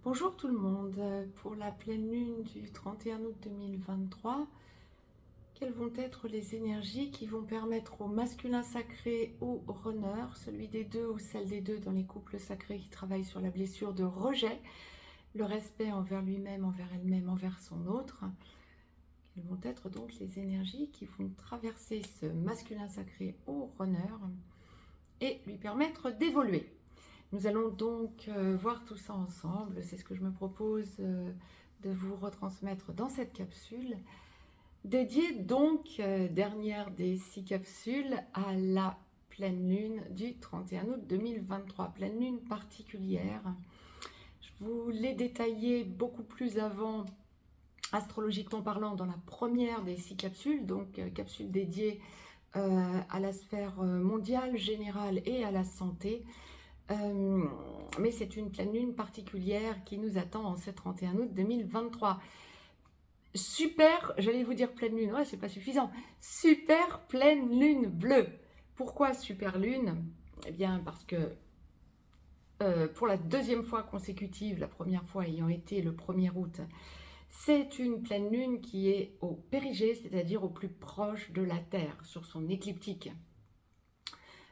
Bonjour tout le monde. Pour la pleine lune du 31 août 2023, quelles vont être les énergies qui vont permettre au masculin sacré ou au runner, celui des deux ou celle des deux dans les couples sacrés qui travaillent sur la blessure de rejet, le respect envers lui-même, envers elle-même, envers son autre, quelles vont être donc les énergies qui vont traverser ce masculin sacré ou runner et lui permettre d'évoluer. Nous allons donc voir tout ça ensemble. C'est ce que je me propose de vous retransmettre dans cette capsule, dédiée donc, dernière des 6 capsules, à la pleine lune du 31 août 2023. Pleine lune particulière. Je vous l'ai détaillé beaucoup plus avant, astrologiquement parlant, dans la première des 6 capsules, donc capsule dédiée à la sphère mondiale, générale et à la santé. Mais c'est une pleine lune particulière qui nous attend en ce 31 août 2023. Super, j'allais vous dire pleine lune, ouais, c'est pas suffisant. Super pleine lune bleue. Pourquoi super lune? Eh bien, parce que pour la deuxième fois consécutive, la première fois ayant été le 1er août, c'est une pleine lune qui est au périgée, c'est-à-dire au plus proche de la Terre, sur son écliptique.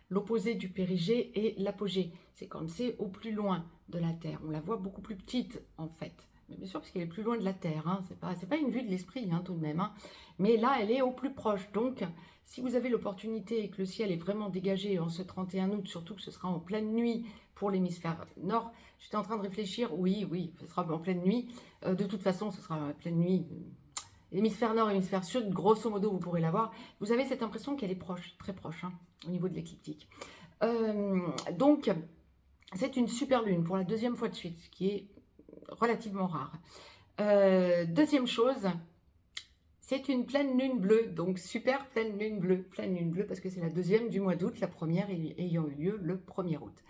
L'opposé du périgée est l'apogée. C'est comme c'est au plus loin de la Terre. On la voit beaucoup plus petite en fait. Mais bien sûr parce qu'elle est plus loin de la Terre. Hein. C'est pas une vue de l'esprit hein, tout de même. Hein. Mais là, elle est au plus proche. Donc, si vous avez l'opportunité et que le ciel est vraiment dégagé en ce 31 août, surtout que ce sera en pleine nuit pour l'hémisphère nord, j'étais en train de réfléchir. Oui, ce sera en pleine nuit. De toute façon, ce sera en pleine nuit. L'hémisphère nord et l'hémisphère sud, grosso modo, vous pourrez la voir. Vous avez cette impression qu'elle est proche, très proche, hein, au niveau de l'écliptique. Donc, c'est une super lune pour la deuxième fois de suite, ce qui est relativement rare. Deuxième chose, c'est une pleine lune bleue, donc super pleine lune bleue parce que c'est la deuxième du mois d'août, la première ayant eu lieu le 1er août.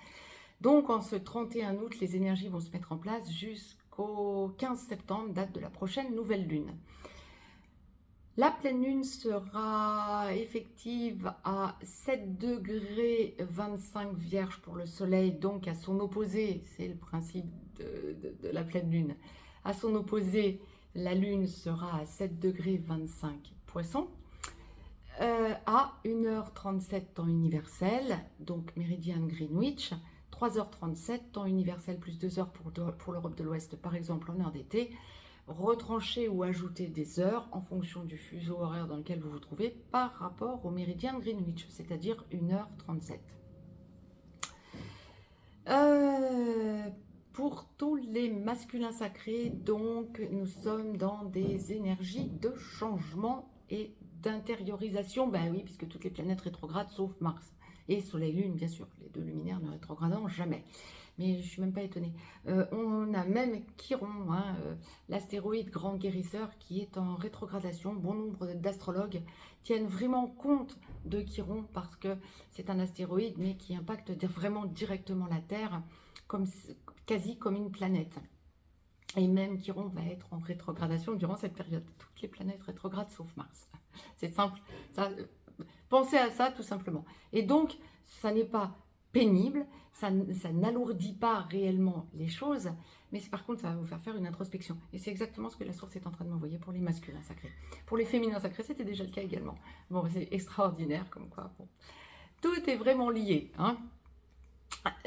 Donc, en ce 31 août, les énergies vont se mettre en place jusqu'au 15 septembre, date de la prochaine nouvelle lune. La pleine lune sera effective à 7 degrés 25 vierge pour le soleil, donc à son opposé, c'est le principe de la pleine lune. À son opposé, la lune sera à 7 degrés 25 poisson, à 1h37 temps universel, donc méridien Greenwich, 3h37 temps universel plus 2 heures pour l'Europe de l'Ouest par exemple en heure d'été, retrancher ou ajouter des heures en fonction du fuseau horaire dans lequel vous vous trouvez par rapport au méridien de Greenwich, c'est-à-dire 1h37. Pour tous les masculins sacrés, donc, nous sommes dans des énergies de changement et d'intériorisation. Ben oui, puisque toutes les planètes rétrogrades, sauf Mars et Soleil-Lune, bien sûr. Les deux luminaires ne rétrogradant jamais. Mais je ne suis même pas étonnée. On a même Chiron, hein, l'astéroïde grand guérisseur, qui est en rétrogradation. Bon nombre d'astrologues tiennent vraiment compte de Chiron parce que c'est un astéroïde, mais qui impacte vraiment directement la Terre, quasi comme une planète. Et même Chiron va être en rétrogradation durant cette période. Toutes les planètes rétrogrades sauf Mars. C'est simple. Pensez à ça tout simplement. Et donc, ça n'est pas pénible, ça n'alourdit pas réellement les choses, mais par contre, ça va vous faire une introspection. Et c'est exactement ce que la source est en train de m'envoyer pour les masculins sacrés. Pour les féminins sacrés, c'était déjà le cas également. Bon, c'est extraordinaire comme quoi. Bon. Tout est vraiment lié. Hein.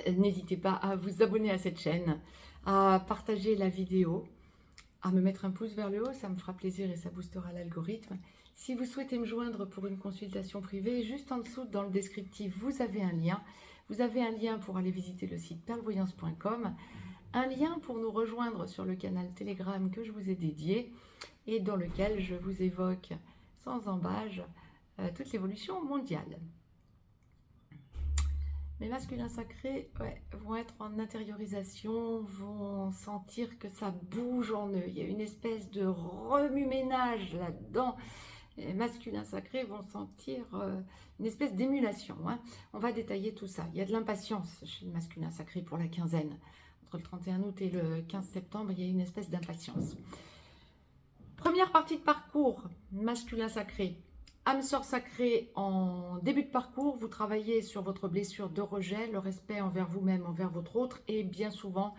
N'hésitez pas à vous abonner à cette chaîne, à partager la vidéo, à me mettre un pouce vers le haut, ça me fera plaisir et ça boostera l'algorithme. Si vous souhaitez me joindre pour une consultation privée, juste en dessous dans le descriptif, vous avez un lien. Vous avez un lien pour aller visiter le site perlevoyance.com, un lien pour nous rejoindre sur le canal Telegram que je vous ai dédié et dans lequel je vous évoque sans embâche toute l'évolution mondiale. Les masculins sacrés vont être en intériorisation, vont sentir que ça bouge en eux. Il y a une espèce de remue-ménage là-dedans. Les masculins sacrés vont sentir une espèce d'émulation. Hein. On va détailler tout ça. Il y a de l'impatience chez le masculin sacré pour la quinzaine. Entre le 31 août et le 15 septembre, il y a une espèce d'impatience. Première partie de parcours, masculin sacré. Âme sœur sacrée, en début de parcours, vous travaillez sur votre blessure de rejet, le respect envers vous-même, envers votre autre, et bien souvent,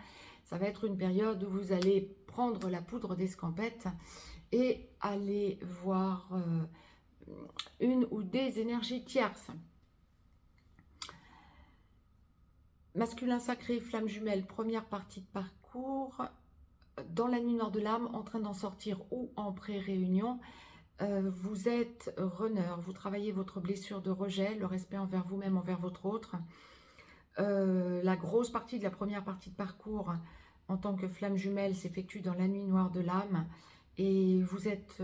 Ça va être une période où vous allez prendre la poudre d'escampette et aller voir une ou des énergies tierces. Masculin sacré, flamme jumelle, première partie de parcours. Dans la nuit noire de l'âme, en train d'en sortir ou en pré-réunion. Vous êtes runner, vous travaillez votre blessure de rejet, le respect envers vous-même, envers votre autre. La grosse partie de la première partie de parcours en tant que flamme jumelle s'effectue dans la nuit noire de l'âme et vous êtes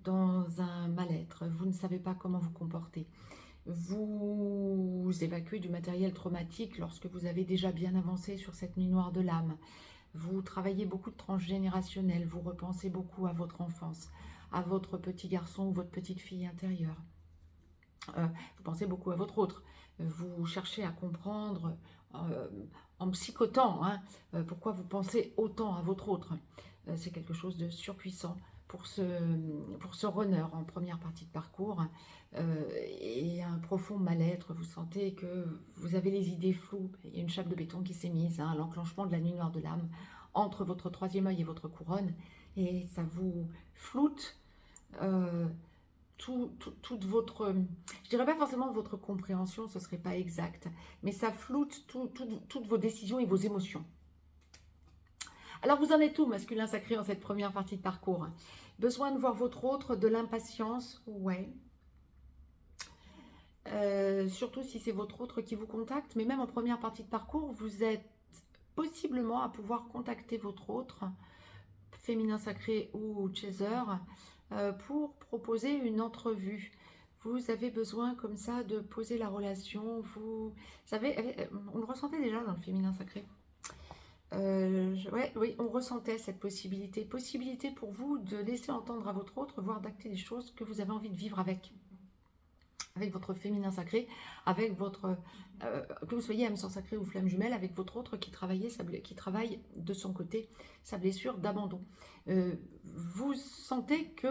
dans un mal-être, vous ne savez pas comment vous comporter. Vous évacuez du matériel traumatique lorsque vous avez déjà bien avancé sur cette nuit noire de l'âme. Vous travaillez beaucoup de transgénérationnel, vous repensez beaucoup à votre enfance, à votre petit garçon ou votre petite fille intérieure. Vous pensez beaucoup à votre autre. Vous cherchez à comprendre en psychotant pourquoi vous pensez autant à votre autre. C'est quelque chose de surpuissant pour ce runner en première partie de parcours. Et un profond mal-être, vous sentez que vous avez les idées floues. Il y a une chape de béton qui s'est mise à l'enclenchement de la nuit noire de l'âme entre votre troisième œil et votre couronne. Et ça vous floute toute votre, je dirais pas forcément votre compréhension, ce serait pas exact, mais ça floute toutes vos décisions et vos émotions. Alors vous en êtes où, masculin sacré, en cette première partie de parcours? Besoin de voir votre autre, de l'impatience, ouais. Surtout si c'est votre autre qui vous contacte, mais même en première partie de parcours, vous êtes possiblement à pouvoir contacter votre autre, féminin sacré ou chaser, pour proposer une entrevue. Vous avez besoin comme ça de poser la relation. Vous savez, on le ressentait déjà dans le féminin sacré. Oui, on ressentait cette possibilité. Possibilité pour vous de laisser entendre à votre autre, voire d'acter des choses que vous avez envie de vivre avec votre féminin sacré, avec votre, que vous soyez âme sœur sacrée ou flamme jumelle, avec votre autre qui travaille de son côté sa blessure d'abandon. Vous sentez que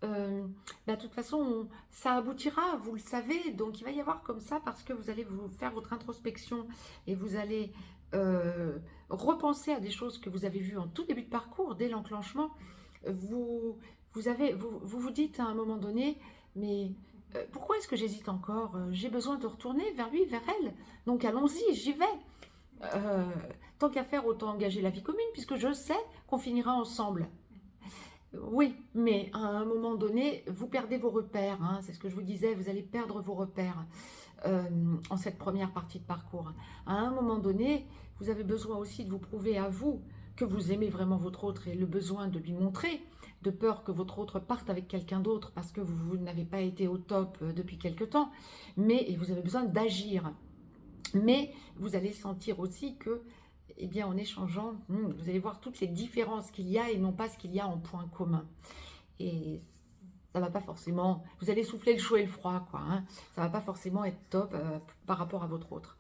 de toute façon ça aboutira, vous le savez, donc il va y avoir comme ça, parce que vous allez vous faire votre introspection et vous allez repenser à des choses que vous avez vues en tout début de parcours, dès l'enclenchement. Vous vous dites à un moment donné, mais pourquoi est-ce que j'hésite encore? J'ai besoin de retourner vers lui, vers elle. Donc allons-y, j'y vais. Tant qu'à faire, autant engager la vie commune, puisque je sais qu'on finira ensemble. Oui, mais à un moment donné, vous perdez vos repères. Hein, c'est ce que je vous disais, vous allez perdre vos repères en cette première partie de parcours. À un moment donné, vous avez besoin aussi de vous prouver à vous que vous aimez vraiment votre autre et le besoin de lui montrer, de peur que votre autre parte avec quelqu'un d'autre parce que vous n'avez pas été au top depuis quelque temps, et vous avez besoin d'agir. Mais vous allez sentir aussi que, eh bien, en échangeant, vous allez voir toutes les différences qu'il y a et non pas ce qu'il y a en point commun. Et ça va pas forcément, vous allez souffler le chaud et le froid, quoi. Hein. Ça va pas forcément être top par rapport à votre autre.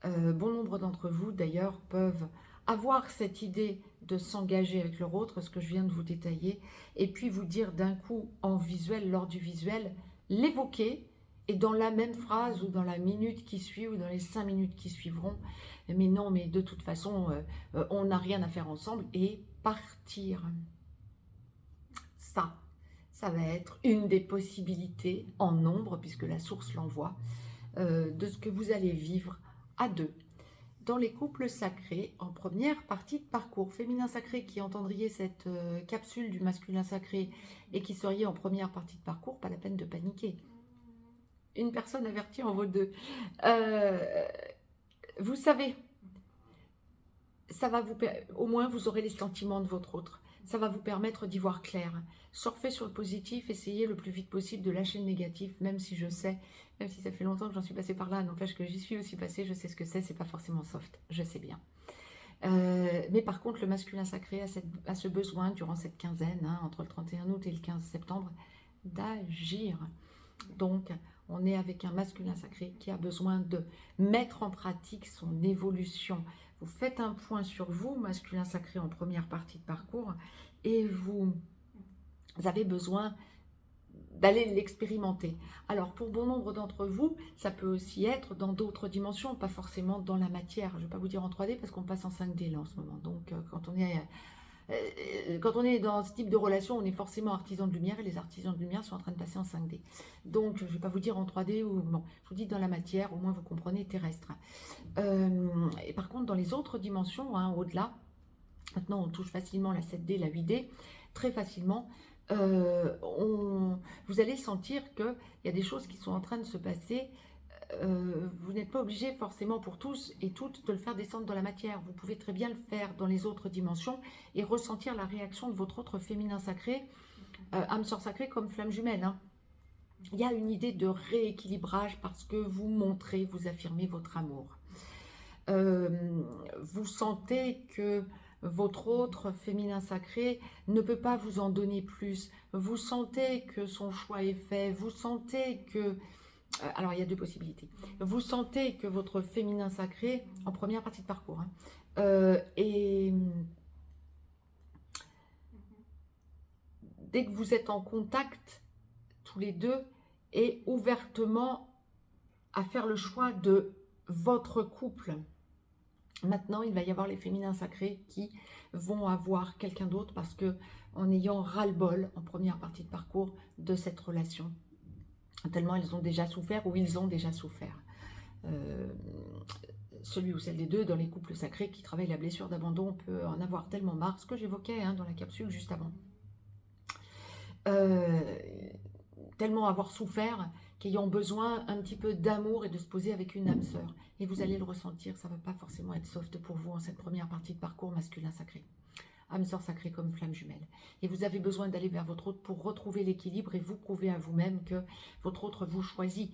Bon nombre d'entre vous, d'ailleurs, peuvent avoir cette idée de s'engager avec leur autre, ce que je viens de vous détailler, et puis vous dire d'un coup en visuel, lors du visuel, l'évoquer, et dans la même phrase ou dans la minute qui suit ou dans les 5 minutes qui suivront, mais non, mais de toute façon, on n'a rien à faire ensemble, et partir. Ça va être une des possibilités en nombre, puisque la source l'envoie, de ce que vous allez vivre à deux. Dans les couples sacrés, en première partie de parcours, féminin sacré qui entendriez cette capsule du masculin sacré et qui seriez en première partie de parcours, pas la peine de paniquer. Une personne avertie en vaut deux. Vous savez, ça va vous, au moins vous aurez les sentiments de votre autre. Ça va vous permettre d'y voir clair. Surfez sur le positif, essayez le plus vite possible de lâcher le négatif, même si je sais, même si ça fait longtemps que j'en suis passée par là, n'empêche que j'y suis aussi passée, je sais ce que c'est pas forcément soft, je sais bien. Mais par contre, le masculin sacré a ce besoin, durant cette quinzaine, entre le 31 août et le 15 septembre, d'agir. Donc, on est avec un masculin sacré qui a besoin de mettre en pratique son évolution. Vous faites un point sur vous, masculin sacré, en première partie de parcours, et vous avez besoin d'aller l'expérimenter. Alors pour bon nombre d'entre vous, ça peut aussi être dans d'autres dimensions, pas forcément dans la matière. Je ne vais pas vous dire en 3D parce qu'on passe en 5D là en ce moment. Donc quand on est dans ce type de relation, on est forcément artisan de lumière et les artisans de lumière sont en train de passer en 5D. Donc, je ne vais pas vous dire en 3D ou bon, je vous dis dans la matière, au moins vous comprenez terrestre. Et par contre, dans les autres dimensions, hein, au-delà, maintenant on touche facilement la 7D, la 8D, très facilement. Vous allez sentir qu'il y a des choses qui sont en train de se passer. Vous n'êtes pas obligé forcément pour tous et toutes de le faire descendre dans la matière. Vous pouvez très bien le faire dans les autres dimensions et ressentir la réaction de votre autre féminin sacré, âme sœur sacrée comme flamme jumelle. Hein. Il y a une idée de rééquilibrage parce que vous montrez, vous affirmez votre amour. Vous sentez que votre autre féminin sacré ne peut pas vous en donner plus. Vous sentez que son choix est fait. Vous sentez que... Alors, il y a deux possibilités. Vous sentez que votre féminin sacré, en première partie de parcours, hein, et dès que vous êtes en contact, tous les deux, et ouvertement à faire le choix de votre couple. Maintenant, il va y avoir les féminins sacrés qui vont avoir quelqu'un d'autre parce que en ayant ras-le-bol en première partie de parcours de cette relation, tellement elles ont déjà souffert ou ils ont déjà souffert. Celui ou celle des deux, dans les couples sacrés qui travaillent la blessure d'abandon, on peut en avoir tellement marre, ce que j'évoquais hein, dans la capsule juste avant. Tellement avoir souffert qu'ayant besoin un petit peu d'amour et de se poser avec une âme sœur. Et vous allez le ressentir, ça ne va pas forcément être soft pour vous en cette première partie de parcours masculin sacré. Âme sœur sacrée comme flamme jumelle. Et vous avez besoin d'aller vers votre autre pour retrouver l'équilibre et vous prouver à vous-même que votre autre vous choisit,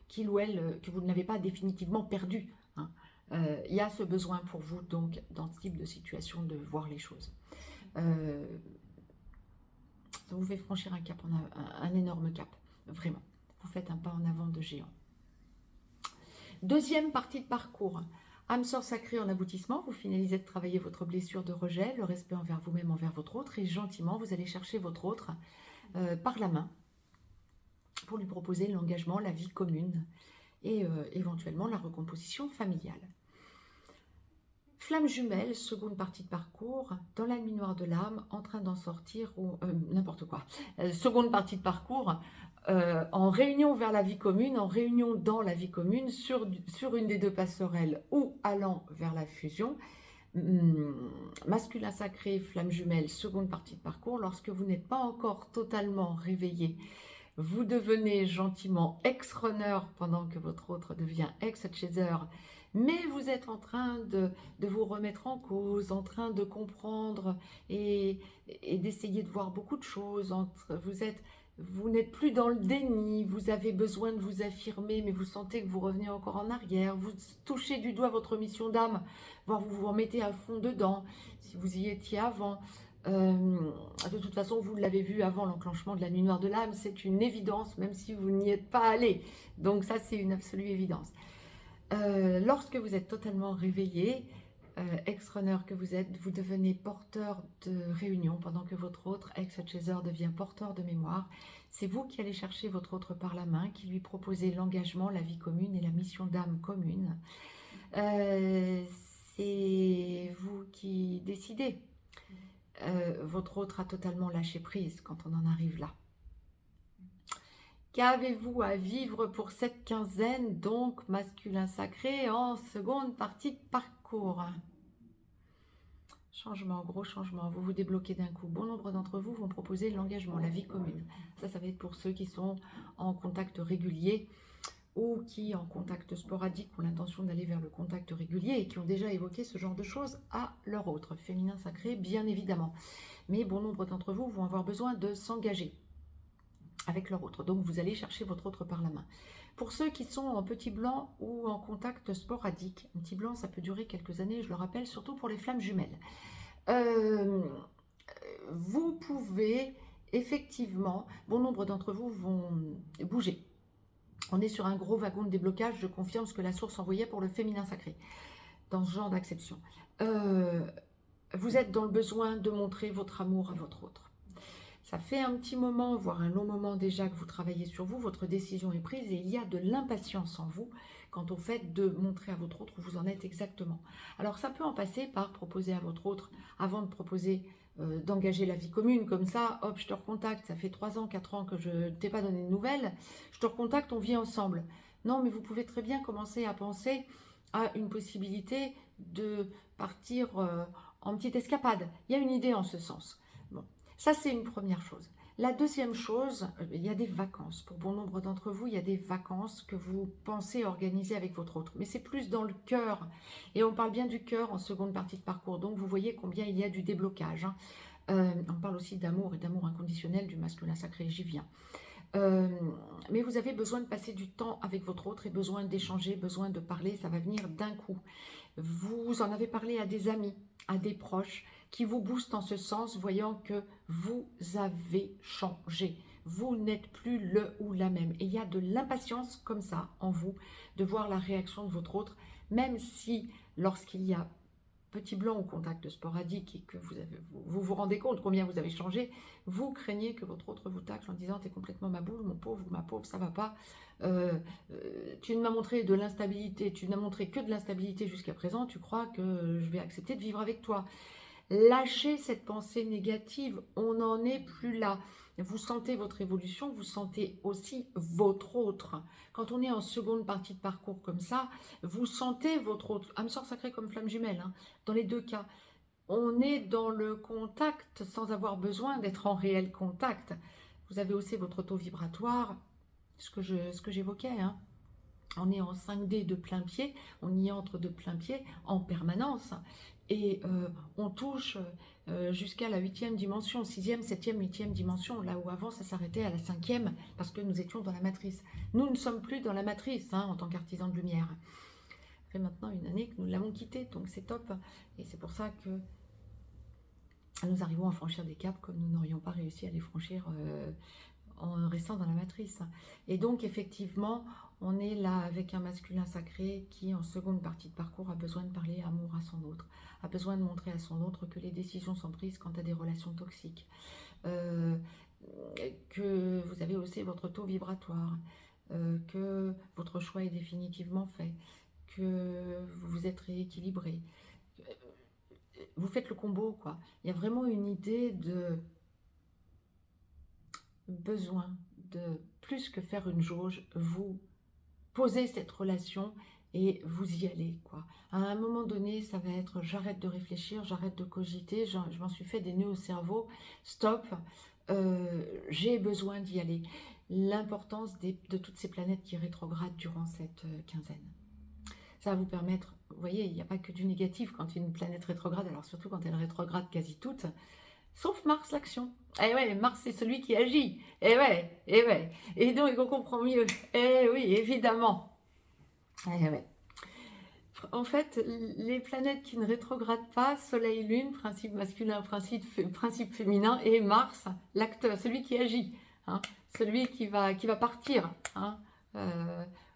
qu'il ou elle, que vous ne l'avez pas définitivement perdu. Hein. Il y a ce besoin pour vous, donc, dans ce type de situation, de voir les choses. Ça vous fait franchir un cap, un énorme cap, vraiment. Vous faites un pas en avant de géant. Deuxième partie de parcours. Âme sœur sacrée en aboutissement, vous finalisez de travailler votre blessure de rejet, le respect envers vous-même, envers votre autre, et gentiment, vous allez chercher votre autre par la main pour lui proposer l'engagement, la vie commune et éventuellement la recomposition familiale. Flamme jumelle, seconde partie de parcours, dans la nuit noire de l'âme, en train d'en sortir, ou n'importe quoi. Seconde partie de parcours, en réunion vers la vie commune, en réunion dans la vie commune, sur une des deux passerelles ou allant vers la fusion. Masculin sacré, flamme jumelle, seconde partie de parcours, lorsque vous n'êtes pas encore totalement réveillé, vous devenez gentiment ex-runner pendant que votre autre devient ex-chaser, mais vous êtes en train de vous remettre en cause, en train de comprendre et d'essayer de voir beaucoup de choses. Vous n'êtes plus dans le déni, vous avez besoin de vous affirmer, mais vous sentez que vous revenez encore en arrière, vous touchez du doigt votre mission d'âme, voire vous vous remettez à fond dedans, si vous y étiez avant. De toute façon, vous l'avez vu avant l'enclenchement de la nuit noire de l'âme, c'est une évidence, même si vous n'y êtes pas allé. Donc ça, c'est une absolue évidence. Lorsque vous êtes totalement réveillé, ex-runner que vous êtes, vous devenez porteur de réunion pendant que votre autre ex-chaser devient porteur de mémoire. C'est vous qui allez chercher votre autre par la main, qui lui proposez l'engagement, la vie commune et la mission d'âme commune. C'est vous qui décidez. Votre autre a totalement lâché prise quand on en arrive là. Qu'avez-vous à vivre pour cette quinzaine, donc masculin sacré, en seconde partie de parcours? Changement, gros changement, vous vous débloquez d'un coup. Bon nombre d'entre vous vont proposer l'engagement, la vie commune. Ça va être pour ceux qui sont en contact régulier ou qui, en contact sporadique, ont l'intention d'aller vers le contact régulier et qui ont déjà évoqué ce genre de choses à leur autre, féminin sacré, bien évidemment. Mais bon nombre d'entre vous vont avoir besoin de s'engager avec leur autre. Donc, vous allez chercher votre autre par la main. Pour ceux qui sont en petit blanc ou en contact sporadique, un petit blanc, ça peut durer quelques années, je le rappelle, surtout pour les flammes jumelles. Vous pouvez, effectivement, bon nombre d'entre vous vont bouger. On est sur un gros wagon de déblocage, je confirme ce que la source envoyait pour le féminin sacré, dans ce genre d'acception. Vous êtes dans le besoin de montrer votre amour à votre autre. Ça fait un petit moment, voire un long moment déjà que vous travaillez sur vous, votre décision est prise et il y a de l'impatience en vous quant au fait de montrer à votre autre où vous en êtes exactement. Alors ça peut en passer par proposer à votre autre, avant de proposer d'engager la vie commune, comme ça, hop, je te recontacte, ça fait 3 ans, 4 ans que je ne t'ai pas donné de nouvelles, je te recontacte, on vit ensemble. Non, mais vous pouvez très bien commencer à penser à une possibilité de partir en petite escapade. Il y a une idée en ce sens. Bon, ça c'est une première chose. La deuxième chose, il y a des vacances. Pour bon nombre d'entre vous, il y a des vacances que vous pensez organiser avec votre autre. Mais c'est plus dans le cœur. Et on parle bien du cœur en seconde partie de parcours. Donc vous voyez combien il y a du déblocage. Hein. On parle aussi d'amour et d'amour inconditionnel, du masculin sacré, j'y viens. Mais vous avez besoin de passer du temps avec votre autre et besoin d'échanger, besoin de parler, ça va venir d'un coup. Vous en avez parlé à des amis, à des proches, qui vous boostent en ce sens, voyant que vous avez changé. Vous n'êtes plus le ou la même. Et il y a de l'impatience comme ça en vous, de voir la réaction de votre autre, même si lorsqu'il y a petit blanc au contact sporadique et que vous vous rendez compte combien vous avez changé, vous craignez que votre autre vous tacle en disant « t'es complètement ma boule, mon pauvre ou ma pauvre, ça va pas, tu ne m'as montré de l'instabilité, tu n'as montré que de l'instabilité jusqu'à présent, tu crois que je vais accepter de vivre avec toi ?» Lâchez cette pensée négative, on n'en est plus là. Vous sentez votre évolution, vous sentez aussi votre autre. Quand on est en seconde partie de parcours comme ça, vous sentez votre autre. Âme sœur sacrée comme flamme jumelle, hein. Dans les deux cas, on est dans le contact sans avoir besoin d'être en réel contact. Vous avez aussi votre taux vibratoire, ce que j'évoquais, hein. On est en 5D de plein pied, on y entre de plein pied en permanence. Et on touche jusqu'à la 8e dimension, 6e, 7e, 8e dimension, là où avant ça s'arrêtait à la 5e, parce que nous étions dans la matrice. Nous ne sommes plus dans la matrice, hein, en tant qu'artisans de lumière. Ça fait maintenant une année que nous l'avons quitté, donc c'est top. Et c'est pour ça que nous arrivons à franchir des caps comme nous n'aurions pas réussi à les franchir en restant dans la matrice. Et donc effectivement, on est là avec un masculin sacré qui, en seconde partie de parcours, a besoin de parler amour à son autre, a besoin de montrer à son autre que les décisions sont prises quant à des relations toxiques, que vous avez aussi votre taux vibratoire, que votre choix est définitivement fait, que vous vous êtes rééquilibré. Vous faites le combo, quoi. Il y a vraiment une idée de besoin de plus que faire une jauge, vous posez cette relation et vous y allez, quoi. À un moment donné, ça va être j'arrête de réfléchir, j'arrête de cogiter, je m'en suis fait des nœuds au cerveau, stop, j'ai besoin d'y aller. L'importance de toutes ces planètes qui rétrogradent durant cette quinzaine. Ça va vous permettre, vous voyez, il n'y a pas que du négatif quand une planète rétrograde, alors surtout quand elle rétrograde quasi toutes, sauf Mars, l'action. Eh ouais, Mars, c'est celui qui agit. Eh ouais, eh ouais. Et donc, on comprend mieux. Eh oui, évidemment. Eh ouais. En fait, les planètes qui ne rétrogradent pas, Soleil, Lune, principe masculin, principe féminin, et Mars, l'acteur, celui qui agit, hein, celui qui va partir, hein,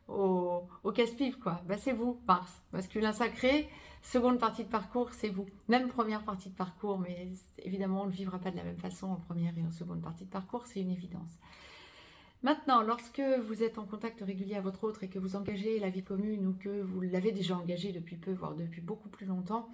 au casse-pipe, quoi. Ben, c'est vous, Mars, masculin sacré. Seconde partie de parcours, c'est vous. Même première partie de parcours, mais évidemment, on ne le vivra pas de la même façon en première et en seconde partie de parcours, c'est une évidence. Maintenant, lorsque vous êtes en contact régulier à votre autre et que vous engagez la vie commune ou que vous l'avez déjà engagée depuis peu, voire depuis beaucoup plus longtemps,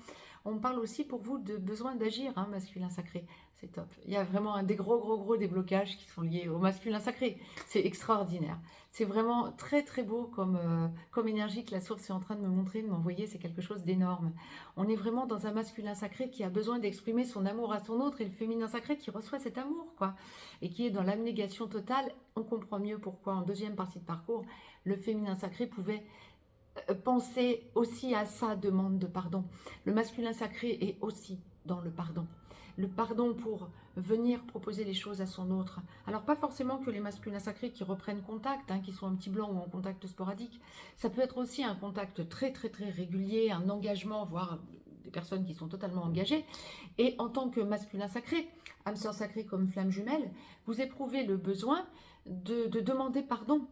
on parle aussi pour vous de besoin d'agir, hein, masculin sacré. C'est top. Il y a vraiment des gros déblocages qui sont liés au masculin sacré. C'est extraordinaire. C'est vraiment très beau comme énergie que la source est en train de me montrer, de m'envoyer. C'est quelque chose d'énorme. On est vraiment dans un masculin sacré qui a besoin d'exprimer son amour à son autre et le féminin sacré qui reçoit cet amour, quoi. Et qui est dans l'abnégation totale. On comprend mieux pourquoi en deuxième partie de parcours, le féminin sacré pouvait penser aussi à sa demande de pardon. Le masculin sacré est aussi dans le pardon. Le pardon pour venir proposer les choses à son autre. Alors pas forcément que les masculins sacrés qui reprennent contact, hein, qui sont un petit blanc ou en contact sporadique. Ça peut être aussi un contact très régulier, un engagement, voire des personnes qui sont totalement engagées. Et en tant que masculin sacré, âme sœur sacrée comme flamme jumelle, vous éprouvez le besoin de demander pardon.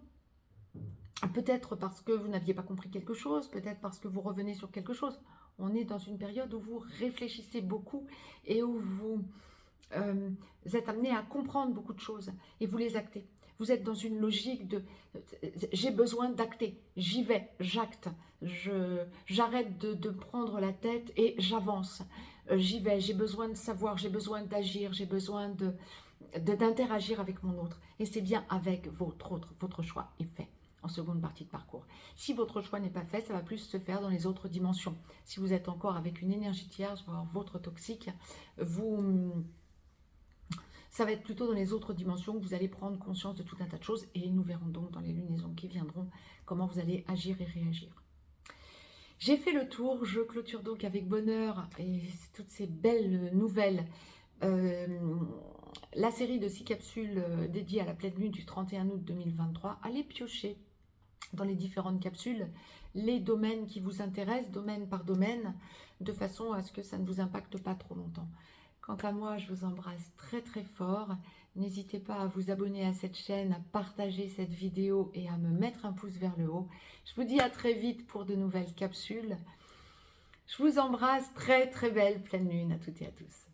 Peut-être parce que vous n'aviez pas compris quelque chose, peut-être parce que vous revenez sur quelque chose. On est dans une période où vous réfléchissez beaucoup et où vous vous êtes amené à comprendre beaucoup de choses et vous les actez. Vous êtes dans une logique de j'ai besoin d'acter, j'y vais, j'acte, j'arrête de prendre la tête et j'avance. J'y vais, j'ai besoin de savoir, j'ai besoin d'agir, j'ai besoin d'interagir avec mon autre. Et c'est bien avec votre choix est fait en seconde partie de parcours. Si votre choix n'est pas fait, ça va plus se faire dans les autres dimensions. Si vous êtes encore avec une énergie tierce, voire votre toxique, ça va être plutôt dans les autres dimensions que vous allez prendre conscience de tout un tas de choses et nous verrons donc dans les lunaisons qui viendront comment vous allez agir et réagir. J'ai fait le tour, je clôture donc avec bonheur et toutes ces belles nouvelles la série de 6 capsules dédiées à la pleine lune du 31 août 2023. Allez piocher dans les différentes capsules les domaines qui vous intéressent, domaine par domaine, de façon à ce que ça ne vous impacte pas trop longtemps. Quant à moi, je vous embrasse très très fort. N'hésitez pas à vous abonner à cette chaîne, à partager cette vidéo et à me mettre un pouce vers le haut. Je vous dis à très vite pour de nouvelles capsules. Je vous embrasse, très très belle pleine lune à toutes et à tous.